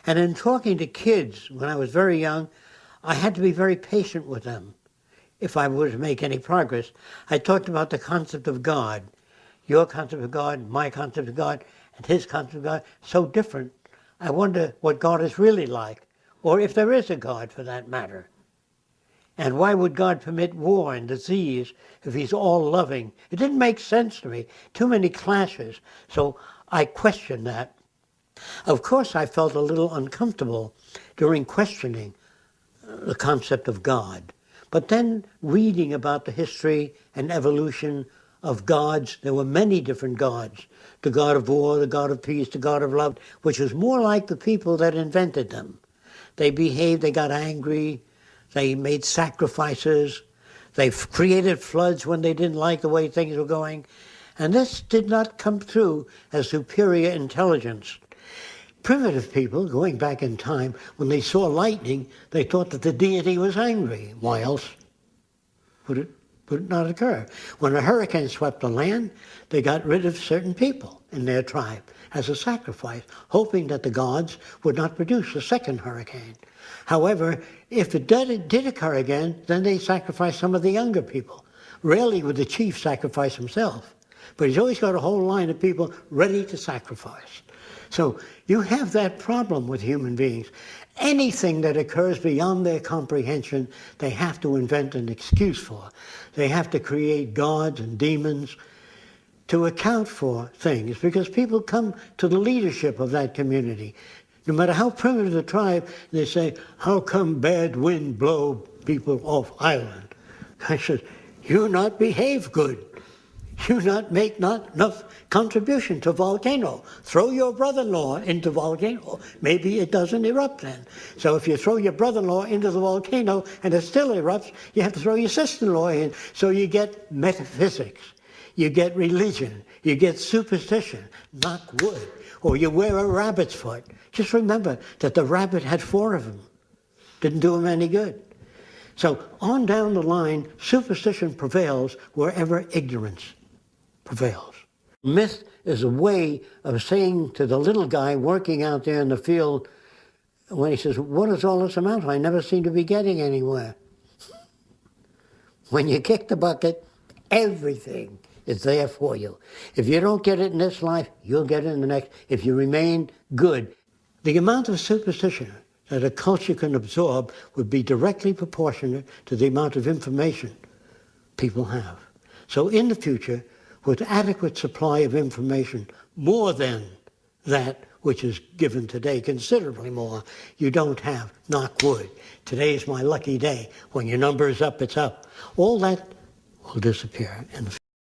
And in talking to kids when I was very young, I had to be very patient with them if I were to make any progress. I talked about the concept of God. Your concept of God, my concept of God, and his concept of God, so different. I wonder what God is really like, or if there is a God for that matter. And why would God permit war and disease if he's all-loving? It didn't make sense to me. Too many clashes. So I questioned that. Of course, I felt a little uncomfortable during questioning the concept of God. But then reading about the history and evolution of gods, there were many different gods. The god of war, the god of peace, the god of love, which was more like the people that invented them. They behaved, they got angry, they made sacrifices, they created floods when they didn't like the way things were going. And this did not come through as superior intelligence. Primitive people, going back in time, when they saw lightning, they thought that the deity was angry. Why else would it not occur? When a hurricane swept the land, they got rid of certain people in their tribe as a sacrifice, hoping that the gods would not produce a second hurricane. However, if it did occur again, then they sacrificed some of the younger people. Rarely would the chief sacrifice himself, but he's always got a whole line of people ready to sacrifice. So you have that problem with human beings. Anything that occurs beyond their comprehension, they have to invent an excuse for. They have to create gods and demons to account for things, because people come to the leadership of that community. No matter how primitive the tribe, they say, how come bad wind blow people off island? I said, you not behave good. You not make not enough contribution to volcano. Throw your brother-in-law into volcano. Maybe it doesn't erupt then. So if you throw your brother-in-law into the volcano and it still erupts, you have to throw your sister-in-law in. So you get metaphysics. You get religion. You get superstition. Knock wood. Or you wear a rabbit's foot. Just remember that the rabbit had 4 of them. Didn't do him any good. So on down the line, superstition prevails wherever ignorance prevails. Myth is a way of saying to the little guy working out there in the field, when he says, what does all this amount to? I never seem to be getting anywhere. When you kick the bucket, everything is there for you. If you don't get it in this life, you'll get it in the next, if you remain good. The amount of superstition that a culture can absorb would be directly proportionate to the amount of information people have. So in the future, with adequate supply of information, more than that which is given today, considerably more, you don't have, knock wood, today's my lucky day. When your number is up, it's up. All that will disappear in the future.